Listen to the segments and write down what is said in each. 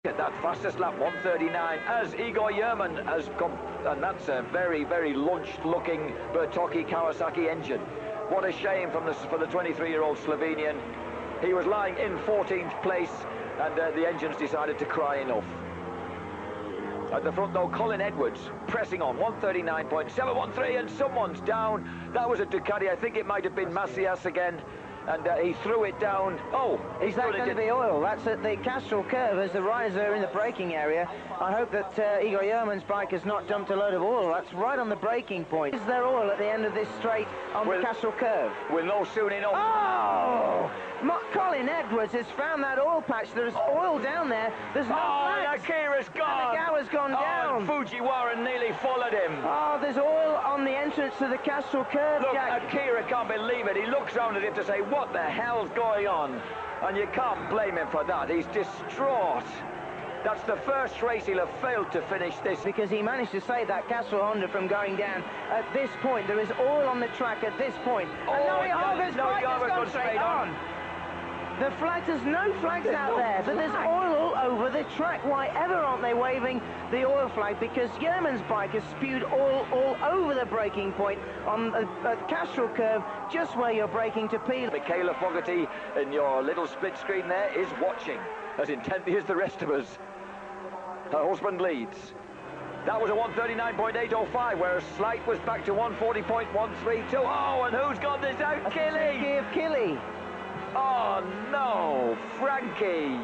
At that fastest lap, 1:39, as Igor Yerman has come, and that's a very, very launched-looking Bertocchi Kawasaki engine. What a shame for the 23-year-old Slovenian. He was lying in 14th place, and the engines decided to cry enough. At the front, though, Colin Edwards pressing on, 1:39.713, and someone's down. That was a Ducati. I think it might have been Macias again. And he threw it down. Oh, is that going to be oil? That's at the Castrol curve as the riders are in the braking area. I hope that Igor Yerman's bike has not dumped a load of oil. That's right on the braking point. Is there oil at the end of this straight on the Castrol curve? We'll know soon enough. Oh! Colin Edwards has found that oil patch. There's oil down there. There's no flags. Akira's gone. Nagawa's gone down. And Fujiwara nearly followed him. Oh, there's oil on the entrance to the Castrol curve, Look, Jack. Akira can't believe it. He looks round as if to say, what the hell's going on? And you can't blame him for that. He's distraught. That's the first race he'll have failed to finish this. Because he managed to save that Castrol Honda from going down at this point. There is oil on the track at this point. And Noe Harger's bike has gone straight on. The flags, there's no flags out there, but there's oil all over the track. Why ever aren't they waving the oil flag? Because Yerman's bike has spewed oil all over the braking point on the Castrol curve, just where you're braking to peel. Michaela Fogarty in your little split screen there is watching as intently as the rest of us. Her husband leads. That was a 1:39.805, whereas Slight was back to 1:40.132. Oh, and who's got this out? Killy! Killy. Oh no, Frankie!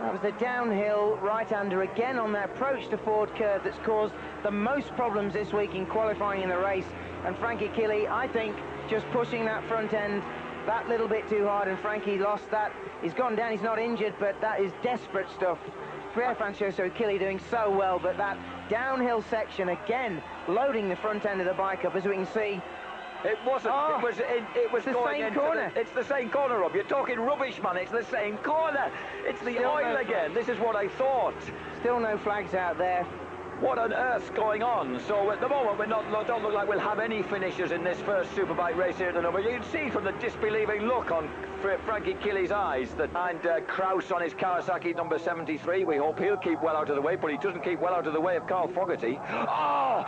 That was the downhill right-hander again on the approach to Ford curve that's caused the most problems this week in qualifying in the race. And Frankie Killy, I think, just pushing that front end that little bit too hard, and Frankie lost that. He's gone down, he's not injured, but that is desperate stuff. Pier Francesco Killy doing so well, but that downhill section again, loading the front end of the bike up, as we can see. It wasn't. Oh, it was the going same into corner. It's the same corner, Rob. You're talking rubbish, man. It's the same corner. It's the Still oil no again. This is what I thought. Still no flags out there. What on earth's don't on? So at the moment we don't look like we'll have any finishers in this first Superbike race here at the number. You can see from the disbelieving look on Frankie Killy's eyes that, and Kraus on his Kawasaki number 73. We hope he'll keep well out of the way, but he doesn't keep well out of the way of Carl Fogarty. Oh!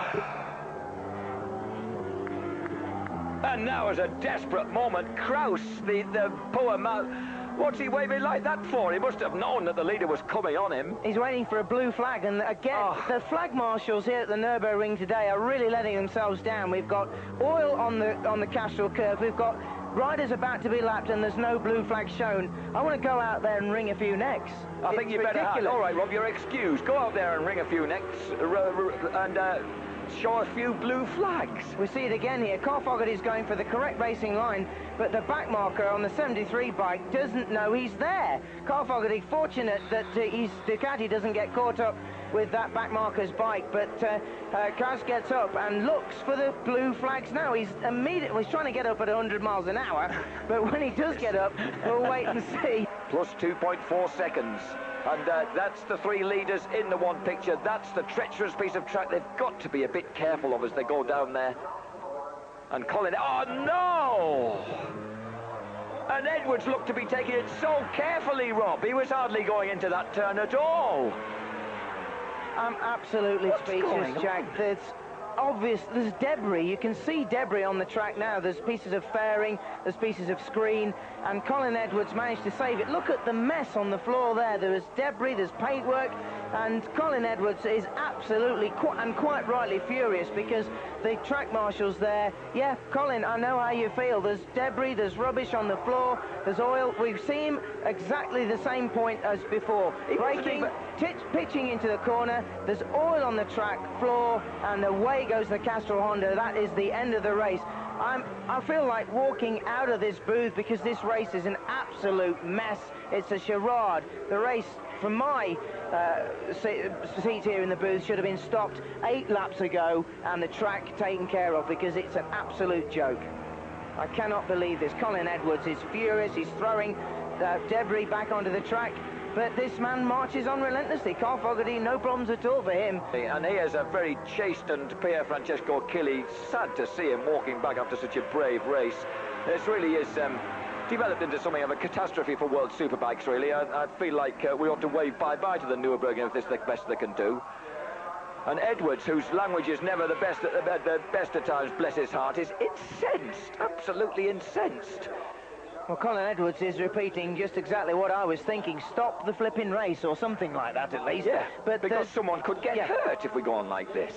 And now is a desperate moment. Kraus, the poor man. What's he waving like that for? He must have known that the leader was coming on him. He's waiting for a blue flag, and again, the flag marshals here at the Nürburgring today are really letting themselves down. We've got oil on the Castrol curve. We've got riders about to be lapped, and there's no blue flag shown. I want to go out there and wring a few necks. I think you better have. All right, Rob, you're excused. Go out there and wring a few necks and show a few blue flags. We see it again here. Carl Fogarty's going for the correct racing line, but the back marker on the 73 bike doesn't know he's there. Carl Fogarty fortunate that his Ducati doesn't get caught up with that back marker's bike, but Kraus gets up and looks for the blue flags now. He's trying to get up at 100 miles an hour, but when he does get up, we'll wait and see. Plus 2.4 seconds. And that's the three leaders in the one picture. That's the treacherous piece of track they've got to be a bit careful of as they go down there. And Colin, oh no! And Edwards looked to be taking it so carefully, Rob. He was hardly going into that turn at all. I'm absolutely speechless, Jack. There's obvious, there's debris. You can see debris on the track now. There's pieces of fairing, there's pieces of screen, and Colin Edwards managed to save it. Look at the mess on the floor there. There is debris, there's paintwork, and Colin Edwards is absolutely, quite rightly, furious because the track marshals there. Yeah, Colin, I know how you feel. There's debris, there's rubbish on the floor, there's oil. We've seen exactly the same point as before. Braking, pitching into the corner, there's oil on the track floor, and away goes the Castrol Honda. That is the end of the race. I feel like walking out of this booth because this race is an absolute mess. It's a charade. The race, from my seat here in the booth, should have been stopped 8 laps ago and the track taken care of because it's an absolute joke. I cannot believe this. Colin Edwards is furious. He's throwing debris back onto the track. But this man marches on relentlessly. Carl Fogarty, no problems at all for him. And he has a very chastened Pier Francesco Killy. Sad to see him walking back after such a brave race. This really is developed into something of a catastrophe for world superbikes, really. I feel like we ought to wave bye-bye to the Nürburgring if this is the best they can do. And Edwards, whose language is never the best at times, bless his heart, is incensed, absolutely incensed. Well, Colin Edwards is repeating just exactly what I was thinking. Stop the flipping race, or something like that, at least. Yeah, but because someone could get hurt if we go on like this.